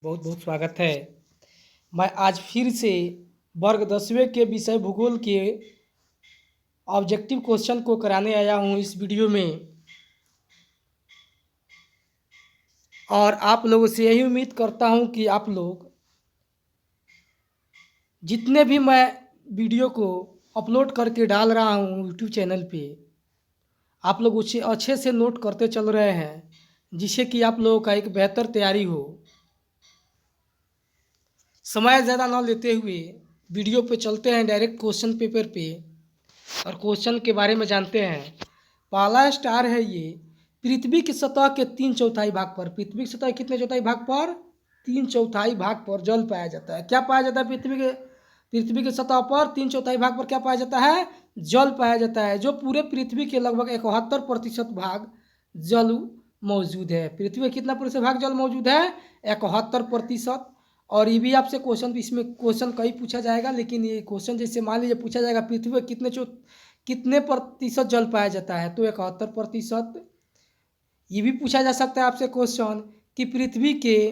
बहुत बहुत स्वागत है। मैं आज फिर से वर्ग 10वें के विषय भूगोल के ऑब्जेक्टिव क्वेश्चन को कराने आया हूँ इस वीडियो में, और आप लोगों से यही उम्मीद करता हूँ कि आप लोग जितने भी मैं वीडियो को अपलोड करके डाल रहा हूँ यूट्यूब चैनल पे, आप लोग उसे अच्छे से नोट करते चल रहे हैं, जिससे कि आप लोगों का एक बेहतर तैयारी हो। समय ज़्यादा ना लेते हुए वीडियो पे चलते हैं डायरेक्ट क्वेश्चन पेपर पे और क्वेश्चन के बारे में जानते हैं। पहला स्टार है ये, पृथ्वी की सतह के 3/4 भाग पर, पृथ्वी की सतह कितने चौथाई भाग पर? 3/4 भाग पर जल पाया जाता है। क्या पाया जाता है? पृथ्वी के सतह पर 3/4 भाग पर क्या पाया जाता है? जल पाया जाता है, जो पूरे पृथ्वी के लगभग 71% भाग जल मौजूद है। पृथ्वी में कितना प्रतिशत भाग जल मौजूद है? 71%। और ये भी आपसे क्वेश्चन, इसमें क्वेश्चन कई पूछा जाएगा, लेकिन ये क्वेश्चन जैसे मान लीजिए पूछा जाएगा पृथ्वी में कितने प्रतिशत जल पाया जाता है, तो 71%। ये भी पूछा जा सकता है आपसे क्वेश्चन कि पृथ्वी के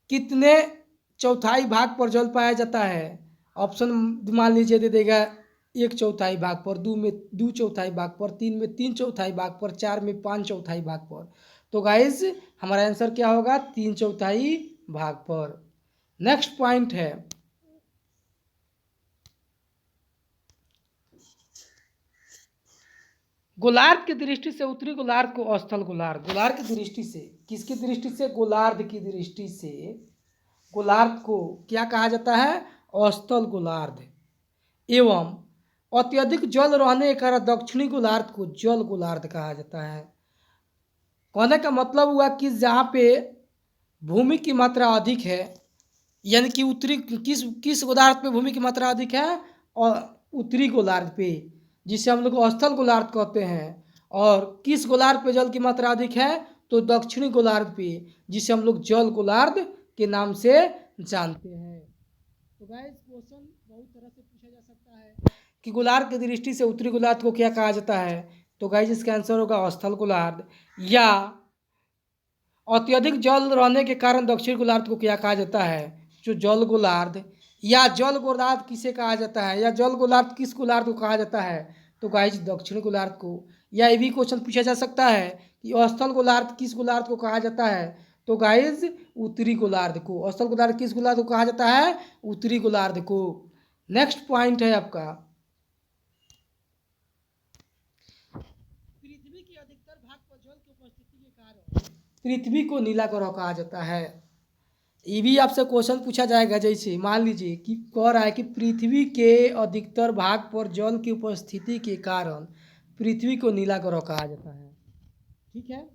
कितने चौथाई भाग पर जल पाया जाता है। ऑप्शन मान लीजिए दे देगा 1/4 भाग पर, 2/4 भाग पर, 3 में 3/4 भाग पर, 4 में 5/4 भाग पर। तो गाइज हमारा आंसर क्या होगा? 3/4 भाग पर। नेक्स्ट पॉइंट है, गोलार्ध की दृष्टि से उत्तरी गोलार्ध को अस्थल गोलार्ध, गोलार्ध की दृष्टि से, किसकी दृष्टि से? गोलार्ध की दृष्टि से गोलार्ध को क्या कहा जाता है? अस्थल गोलार्ध। एवं अत्यधिक जल रहने के कारण दक्षिणी गोलार्ध को जल गोलार्ध कहा जाता है। कहने का मतलब हुआ कि जहाँ पे भूमि की मात्रा अधिक है, यानी कि उत्तरी किस गोलार्ध पे भूमि की मात्रा अधिक है? और उत्तरी गोलार्ध पे, जिसे हम लोग अस्थल गोलार्ध कहते हैं। और किस गोलार्ध पे जल की मात्रा अधिक है? तो दक्षिणी गोलार्ध पे, जिसे हम लोग जल गोलार्ध के नाम से जानते हैं। तो गाइस क्वेश्चन बहुत तरह से पूछा जा सकता है कि गोलार्ध की दृष्टि से उत्तरी गोलार्ध को क्या कहा जाता है। तो गाइस इसका आंसर होगा अस्थल गोलार्ध। या अत्यधिक जल रहने के कारण दक्षिण गोलार्ध को क्या कहा जाता है? जो जल गोलार्ध। या जल गोलार्ध किसे कहा जाता है? या जल गोलार्ध किस गोलार्ध को कहा जाता है? तो गाइस दक्षिण गोलार्ध को। या ये भी क्वेश्चन पूछा जा सकता है कि अस्थल गोलार्ध किस गोलार्ध को कहा जाता है? तो गाइस उत्तरी गोलार्ध को। अस्थल गोलार्ध किस गोलार्ध को कहा जाता है? उत्तरी गोलार्ध को। नेक्स्ट पॉइंट है आपका, पृथ्वी के अधिकतर भाग पर जल की उपस्थिति के कारण पृथ्वी को नीला ग्रह कहा जाता है। ये भी आपसे क्वेश्चन पूछा जाएगा, जैसे मान लीजिए कि कह रहा है कि पृथ्वी के अधिकतर भाग पर जल की उपस्थिति के कारण पृथ्वी को नीला ग्रह कहा जाता है। ठीक है,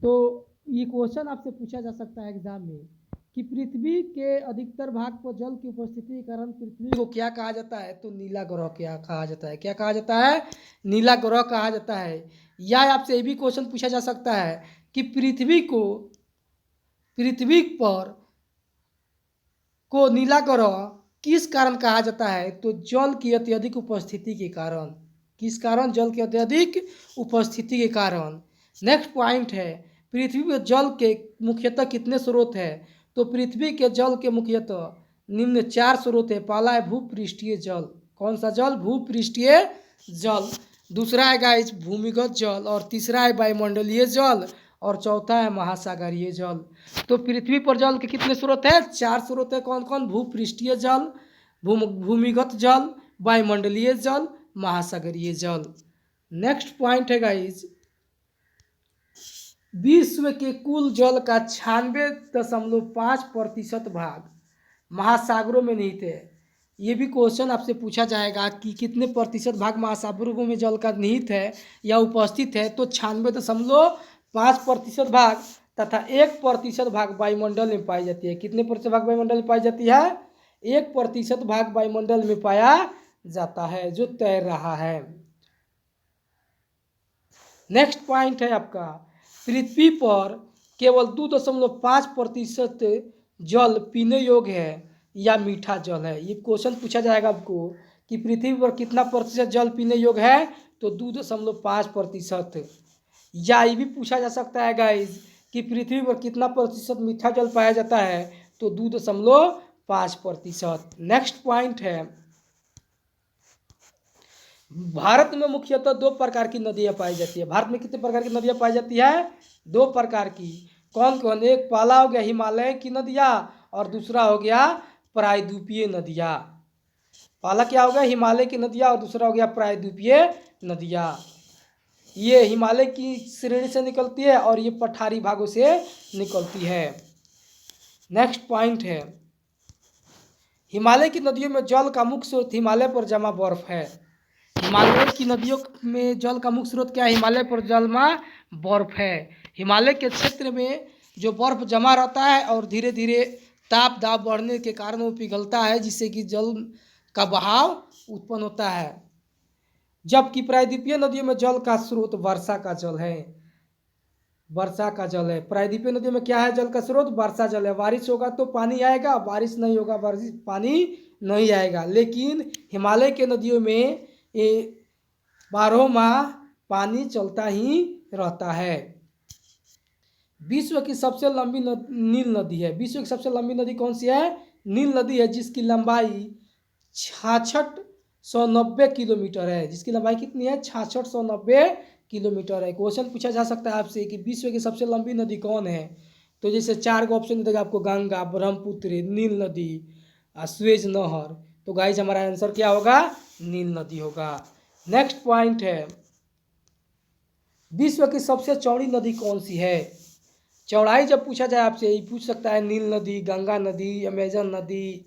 तो ये क्वेश्चन आपसे पूछा जा सकता है एग्जाम में कि पृथ्वी के अधिकतर भाग पर जल की उपस्थिति के कारण पृथ्वी को क्या कहा जाता है? तो नीला ग्रह क्या कहा जाता है? क्या कहा जाता है? नीला ग्रह कहा जाता है। या आपसे ये भी क्वेश्चन पूछा जा सकता है कि पृथ्वी पर को नीला ग्रह किस कारण कहा जाता है? तो जल की अत्यधिक उपस्थिति के कारण। किस कारण? जल की अत्यधिक उपस्थिति के कारण। नेक्स्ट पॉइंट है, पृथ्वी पर जल के मुख्यतः कितने स्रोत हैं? तो पृथ्वी के जल के मुख्यतः निम्न 4 स्रोत है। पहला है भूपृष्ठीय जल। कौन सा जल? भूपृष्ठीय जल। दूसरा है गाइस भूमिगत जल, और तीसरा है वायुमंडलीय जल, और चौथा है महासागरीय जल। तो पृथ्वी पर जल के कितने स्रोत हैं? 4 स्रोत है। कौन कौन? भूपृष्ठीय जल, भूमिगत जल, वायुमंडलीय जल, महासागरीय जल। नेक्स्ट पॉइंट है गाइस, विश्व के कुल जल का 96.5% भाग महासागरों में निहित है। ये भी क्वेश्चन आपसे पूछा जाएगा कि कितने प्रतिशत भाग महासागरों में जल का निहित है या उपस्थित है। तो 96.5% भाग तथा 1% भाग वायुमंडल में पाई जाती है। कितने प्रतिशत भाग वायुमंडल में पाई जाती है? 1% भाग वायुमंडल में पाया जाता है, जो तैर रहा है। नेक्स्ट पॉइंट है आपका, पृथ्वी पर केवल 2.5% जल पीने योग्य है या मीठा जल है। ये क्वेश्चन पूछा जाएगा आपको कि पृथ्वी पर कितना प्रतिशत जल पीने योग्य है? तो 2.5%। या ये भी पूछा जा सकता है गाइस कि पृथ्वी पर कितना प्रतिशत मीठा जल पाया जाता है? तो 2.5%। नेक्स्ट पॉइंट है, भारत में मुख्यतः 2 प्रकार की नदियां पाई जाती है। भारत में कितने प्रकार की नदियां पाई जाती है? 2 प्रकार की। कौन कौन? एक पहला हो गया हिमालय की नदियां और दूसरा हो गया प्रायद्वीपीय नदियां। पहला क्या हो गया? हिमालय की नदियां और दूसरा हो गया प्रायद्वीपीय नदियां। ये हिमालय की श्रेणी से निकलती है और ये पठारी भागों से निकलती है। नेक्स्ट पॉइंट है, हिमालय की नदियों में जल का मुख्य स्रोत हिमालय पर जमा बर्फ है। हिमालय की नदियों में जल का मुख्य स्रोत क्या है? हिमालय पर जमा बर्फ है। हिमालय के क्षेत्र में जो बर्फ जमा रहता है और धीरे धीरे ताप दाब बढ़ने के कारण वो पिघलता है, जिससे कि जल का बहाव उत्पन्न होता है। जबकि प्रायद्वीपीय नदियों में जल का स्रोत वर्षा का जल है। वर्षा का जल है। प्रायद्वीपीय नदियों में क्या है? जल का स्रोत वर्षा जल है। बारिश होगा तो पानी आएगा, बारिश नहीं होगा पानी नहीं आएगा। लेकिन हिमालय के नदियों में ये 12 माह पानी चलता ही रहता है। विश्व की सबसे लंबी नील नदी है। विश्व की सबसे लंबी नदी कौन सी है? नील नदी है, जिसकी लंबाई 6690 किलोमीटर है। जिसकी लंबाई कितनी है? 6690 किलोमीटर है। क्वेश्चन पूछा जा सकता है आपसे कि विश्व की सबसे लंबी नदी कौन है? तो जैसे 4 गो ऑप्शन देगा आपको, गंगा, ब्रह्मपुत्र, नील नदी, स्वेज नहर। तो गाइज हमारा आंसर क्या होगा? नील नदी होगा। नेक्स्ट पॉइंट है, विश्व की सबसे चौड़ी नदी कौन सी है? चौड़ाई जब पूछा जाए आपसे, ये पूछ सकता है नील नदी, गंगा नदी, अमेजन नदी,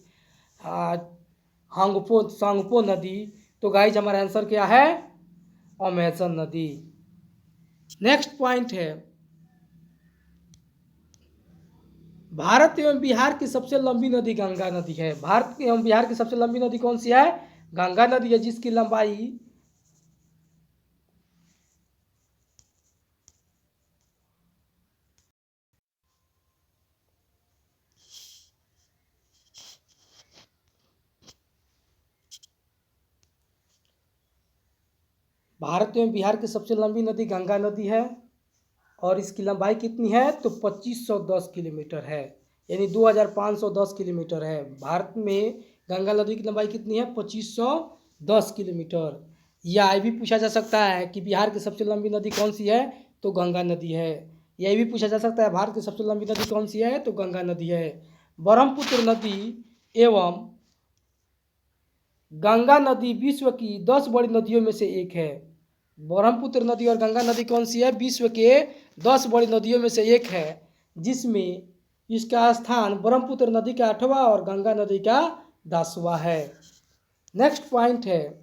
सांगपो नदी। तो गाइज हमारा आंसर क्या है? अमेजन नदी। नेक्स्ट पॉइंट है, भारत एवं बिहार की सबसे लंबी नदी गंगा नदी है। भारत एवं बिहार की सबसे लंबी नदी कौन सी है? गंगा नदी है, जिसकी लंबाई भारत एवं बिहार की सबसे लंबी नदी गंगा नदी है और इसकी लंबाई कितनी है? तो 2510 किलोमीटर है, यानी 2510 किलोमीटर है। भारत में गंगा नदी की लंबाई कितनी है? 2510 किलोमीटर। या ये भी पूछा जा सकता है कि बिहार की सबसे लंबी नदी कौन सी है? तो गंगा नदी है। यह भी पूछा जा सकता है भारत की सबसे लंबी नदी कौन सी है? तो गंगा नदी है। ब्रह्मपुत्र नदी एवं गंगा नदी विश्व की 10 बड़ी नदियों में से एक है। ब्रह्मपुत्र नदी और गंगा नदी कौन सी है? विश्व के 10 बड़ी नदियों में से एक है, जिसमें इसका स्थान ब्रह्मपुत्र नदी का 8वां और गंगा नदी का 10वां है। नेक्स्ट पॉइंट है,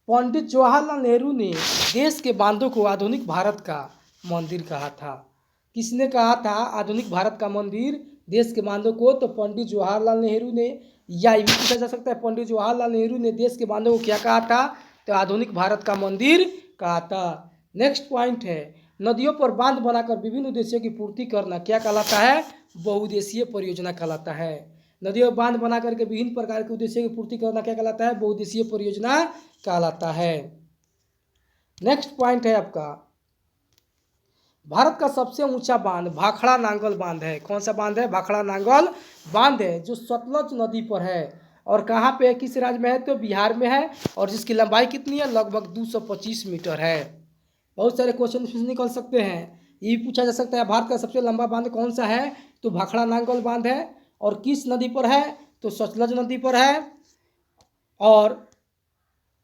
पंडित जवाहरलाल नेहरू ने देश के बांधों को आधुनिक भारत का मंदिर कहा था। किसने कहा था आधुनिक भारत का मंदिर देश के बांधों को? तो पंडित जवाहरलाल नेहरू ने। या ये भी पूछा जा सकता है पंडित जवाहरलाल नेहरू ने देश के बांधों को क्या कहा था? तो आधुनिक भारत का मंदिर कहा था। नेक्स्ट पॉइंट है, नदियों पर बांध बनाकर विभिन्न उद्देश्यों की पूर्ति करना क्या कहलाता है? बहुउद्देशीय परियोजना कहलाता है। नदियों में बांध बना करके विभिन्न प्रकार के उद्देश्यों की पूर्ति करना क्या कहलाता है? बहुउद्देशीय परियोजना कहलाता है। नेक्स्ट पॉइंट है आपका, भारत का सबसे ऊंचा बांध भाखड़ा नांगल बांध है। कौन सा बांध है? भाखड़ा नांगल बांध है, जो सतलज नदी पर है। और कहाँ पे है? किस राज्य में है? तो बिहार में है और जिसकी लंबाई कितनी है? लगभग 225 मीटर है। बहुत सारे क्वेश्चन निकल सकते हैं। ये भी पूछा जा सकता है भारत का सबसे लंबा बांध कौन सा है? तो भाखड़ा नांगल बांध है। और किस नदी पर है? तो सतलज नदी पर है। और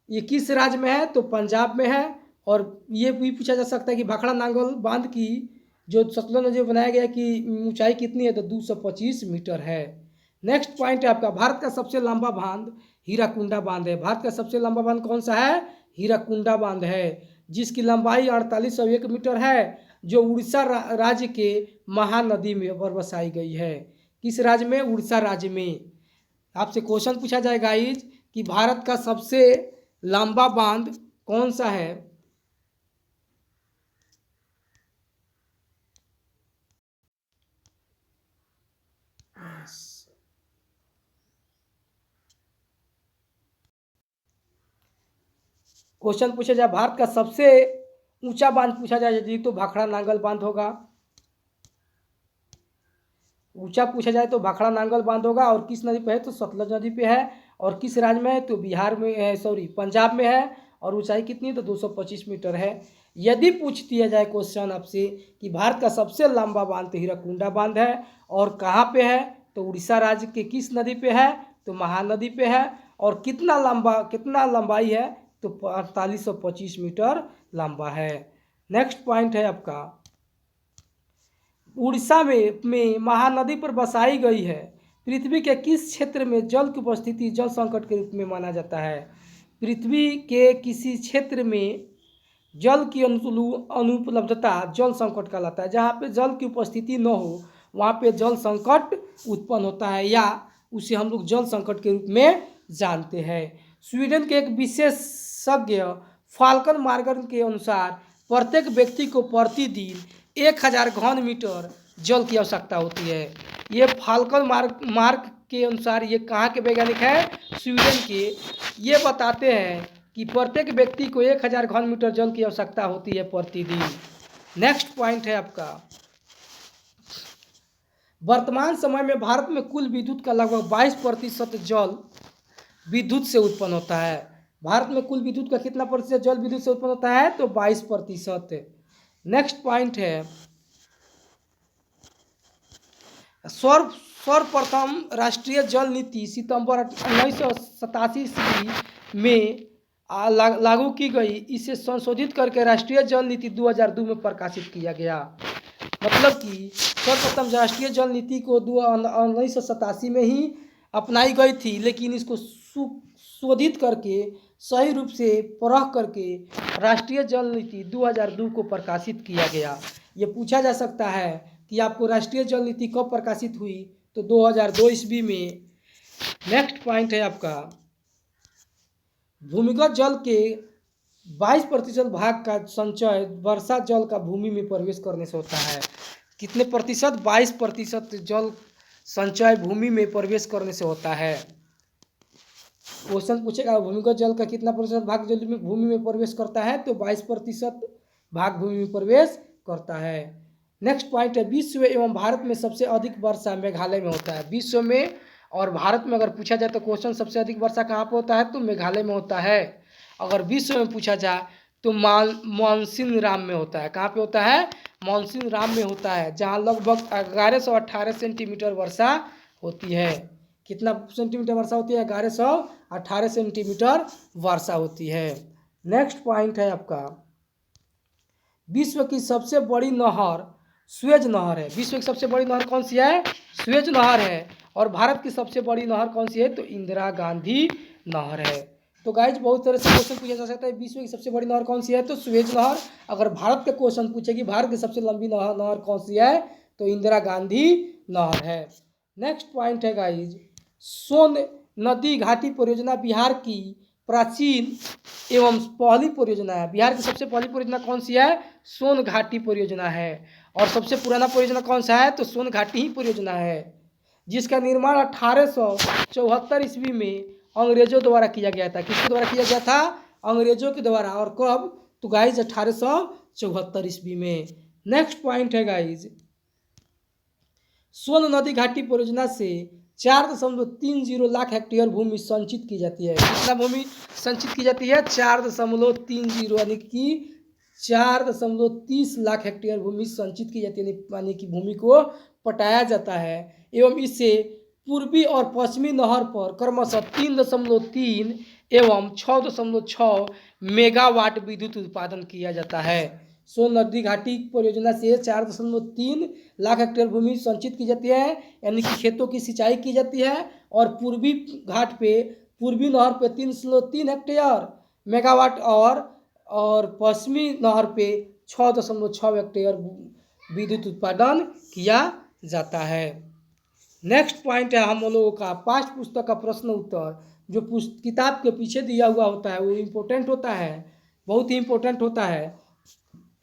ये किस राज्य में है? तो पंजाब में है। और ये भी पूछा जा सकता है कि भाखड़ा नांगल बांध की जो सतलज नदी में बनाया गया कि ऊंचाई कितनी है? तो 225 मीटर है। नेक्स्ट पॉइंट है आपका, भारत का सबसे लंबा बांध हीराकुंडा बांध है। भारत का सबसे लंबा बांध कौन सा है? हीराकुंडा बांध है, जिसकी लंबाई 4801 मीटर है, जो उड़ीसा राज्य के महानदी में बरसाई गई है। किस राज्य में? उड़ीसा राज्य में। आपसे क्वेश्चन पूछा जाएगा इज कि भारत का सबसे लंबा बांध कौन सा है? क्वेश्चन पूछा जाए भारत का सबसे ऊंचा बांध पूछा जाए यदि तो भाखड़ा नांगल बांध होगा। ऊंचा पूछा जाए तो भाखड़ा नांगल बांध होगा। और किस नदी पे है तो सतलज नदी पे है। और किस राज्य में है तो बिहार में है, सॉरी पंजाब में है। और ऊंचाई कितनी है तो 225 मीटर है। यदि पूछ दिया जाए क्वेश्चन आपसे कि भारत का सबसे लंबा बांध तो हीराकुंडा बांध है और कहाँ पे है तो उड़ीसा राज्य के किस नदी पे है तो महानदी पे है। और कितना लंबाई है तो 4525 मीटर लंबा है। नेक्स्ट पॉइंट है आपका, उड़ीसा में महानदी पर बसाई गई है। पृथ्वी के किस क्षेत्र में जल की उपस्थिति जल संकट के रूप में माना जाता है। पृथ्वी के किसी क्षेत्र में जल की अनुपलब्धता जल संकट कहलाता है। जहाँ पे जल की उपस्थिति न हो वहाँ पे जल संकट उत्पन्न होता है या उसे हम लोग जल संकट के रूप में जानते हैं। स्वीडन के एक विशेषज्ञ फाल्कन मार्गन के अनुसार प्रत्येक व्यक्ति को प्रतिदिन 1000 घन मीटर जल की आवश्यकता होती है। ये फाल्कन मार्ग के अनुसार ये कहाँ के वैज्ञानिक हैं स्वीडन के। ये बताते हैं कि प्रत्येक व्यक्ति को 1000 घन मीटर जल की आवश्यकता होती है प्रतिदिन। नेक्स्ट पॉइंट है आपका, वर्तमान समय में भारत में कुल विद्युत का लगभग 22% जल विद्युत से उत्पन्न होता है। भारत में कुल विद्युत का कितना प्रतिशत जल विद्युत से उत्पन्न होता है तो 22%। नेक्स्ट पॉइंट है, सर्वप्रथम राष्ट्रीय जल नीति सितंबर 1987 ईस्वी में लागू की गई। इसे संशोधित करके राष्ट्रीय जल नीति 2002 में प्रकाशित किया गया। मतलब कि सर्वप्रथम राष्ट्रीय जल नीति को 1987 में ही अपनाई गई थी, लेकिन इसको शोधित करके सही रूप से परख करके राष्ट्रीय जल नीति 2002 को प्रकाशित किया गया। ये पूछा जा सकता है कि आपको राष्ट्रीय जल नीति कब प्रकाशित हुई तो 2002 ईस्वी में। नेक्स्ट पॉइंट है आपका, भूमिगत जल के 22% भाग का संचय वर्षा जल का भूमि में प्रवेश करने से होता है। कितने प्रतिशत 22% जल संचय भूमि में प्रवेश करने से होता है। क्वेश्चन पूछेगा भूमिगत जल का कितना प्रतिशत भाग जल में भूमि में प्रवेश करता है तो 22% भाग भूमि में प्रवेश करता है। नेक्स्ट पॉइंट है, विश्व एवं भारत में सबसे अधिक वर्षा मेघालय में होता है। विश्व में और भारत में अगर पूछा जाए तो क्वेश्चन सबसे अधिक वर्षा कहाँ पर होता है तो मेघालय में होता है। अगर विश्व में पूछा जाए तो मानसून राम में होता है। कहाँ पे होता है मानसून राम में होता है, जहाँ लगभग 1118 सेंटीमीटर वर्षा होती है। कितना सेंटीमीटर वर्षा होती है 1118 सेंटीमीटर वर्षा होती है। नेक्स्ट पॉइंट है आपका, विश्व की सबसे बड़ी नहर स्वेज नहर है। विश्व की सबसे बड़ी नहर कौन सी है स्वेज नहर है। और भारत की सबसे बड़ी नहर कौन सी है तो इंदिरा गांधी नहर है। तो गाइज बहुत तरह से क्वेश्चन पूछा जा सकता है, विश्व की सबसे बड़ी नहर कौन सी है तो स्वेज नहर। अगर भारत का क्वेश्चन पूछेगी भारत की सबसे लंबी नहर कौन सी है तो इंदिरा गांधी नहर है। नेक्स्ट पॉइंट है गाइज, सोन नदी घाटी परियोजना बिहार की प्राचीन एवं पहली परियोजना है। बिहार की सबसे पहली परियोजना कौन सी है सोन घाटी परियोजना है। और सबसे पुराना परियोजना कौन सा है तो सोन घाटी ही परियोजना है, जिसका निर्माण 1874 ईस्वी में अंग्रेजों द्वारा किया गया था। किसके द्वारा किया गया था अंग्रेजों के द्वारा। और कब तो गाइज 1874 ईस्वी में। नेक्स्ट पॉइंट है गाइज, सोन नदी घाटी परियोजना से 4.30 लाख हेक्टेयर भूमि संचित की जाती है। कितना भूमि संचित की जाती है 4.30 यानी कि 4.30 लाख हेक्टेयर भूमि संचित की जाती है, यानी कि भूमि को पटाया जाता है। एवं इससे पूर्वी और पश्चिमी नहर पर क्रमशः 3.3 एवं 6.6 मेगावाट विद्युत उत्पादन किया जाता है। सोन नदी घाटी परियोजना से 4.3 लाख हेक्टेयर भूमि संचित की जाती है, यानी कि खेतों की सिंचाई की जाती है। और पूर्वी घाट पे पूर्वी नहर पे 3.3 हेक्टेयर मेगावाट और पश्चिमी नहर पे 6.6 हेक्टेयर विद्युत उत्पादन किया जाता है। नेक्स्ट पॉइंट है हम लोगों का पाठ्य पुस्तक का प्रश्न उत्तर। जो किताब के पीछे दिया हुआ होता है वो इम्पोर्टेंट होता है, बहुत ही इम्पोर्टेंट होता है।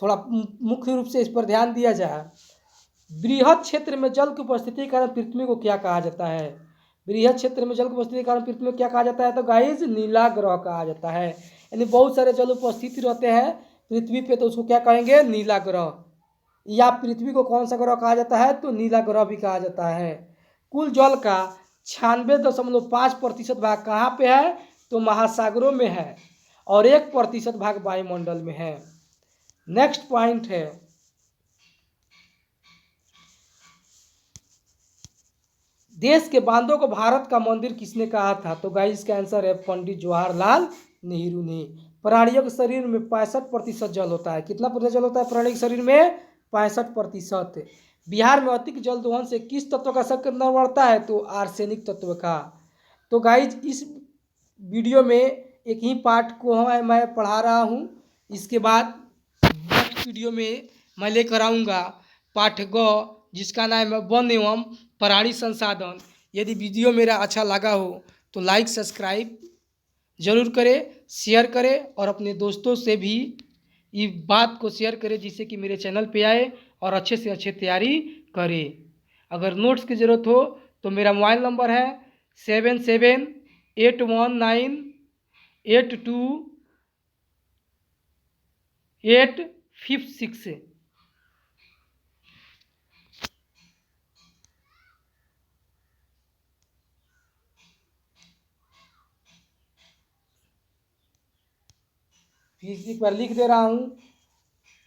थोड़ा मुख्य रूप से इस पर ध्यान दिया जाए। बृहद क्षेत्र में जल की उपस्थिति के कारण पृथ्वी को क्या कहा जाता है। बृहद क्षेत्र में जल की उपस्थिति के कारण पृथ्वी को क्या कहा जाता है तो गाइज नीला ग्रह कहा जाता है। यानी बहुत सारे जल उपस्थित रहते हैं पृथ्वी पे तो उसको क्या कहेंगे, नीला ग्रह। या पृथ्वी को कौन सा ग्रह कहा जाता है, तो नीला ग्रह भी कहा जाता है। कुल जल का 96.5% भाग कहाँ पे है, तो महासागरों में है, और 1% भाग वायुमंडल में है। नेक्स्ट पॉइंट है, देश के बांधों को भारत का मंदिर किसने कहा था, तो गाइस इसका आंसर है पंडित जवाहरलाल नेहरू ने। प्राणियों के शरीर में 65% जल होता है। कितना प्रतिशत जल होता है प्राणी के शरीर में, 65%। बिहार में अधिक जल दोहन से किस तत्व का संकेतन बढ़ता है, तो आर्सेनिक तत्व का। तो गाइज इस वीडियो में एक ही पार्ट को मैं पढ़ा रहा हूँ। इसके बाद नेक्स्ट वीडियो में मैं लेकर आऊँगा पाठ ग, जिसका नाम है वन एवं प्राणी संसाधन। यदि वीडियो मेरा अच्छा लगा हो तो लाइक सब्सक्राइब जरूर करें, शेयर करें, और अपने दोस्तों से भी इस बात को शेयर करें, जिससे कि मेरे चैनल पे आए और अच्छे से अच्छे तैयारी करें। अगर नोट्स की ज़रूरत हो तो मेरा मोबाइल नंबर है 7781982856। एक बार लिख दे रहा हूँ,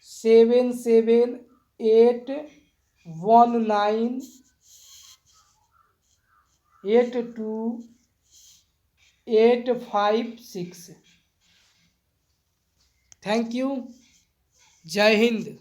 7781982856। Thank you. जय हिंद।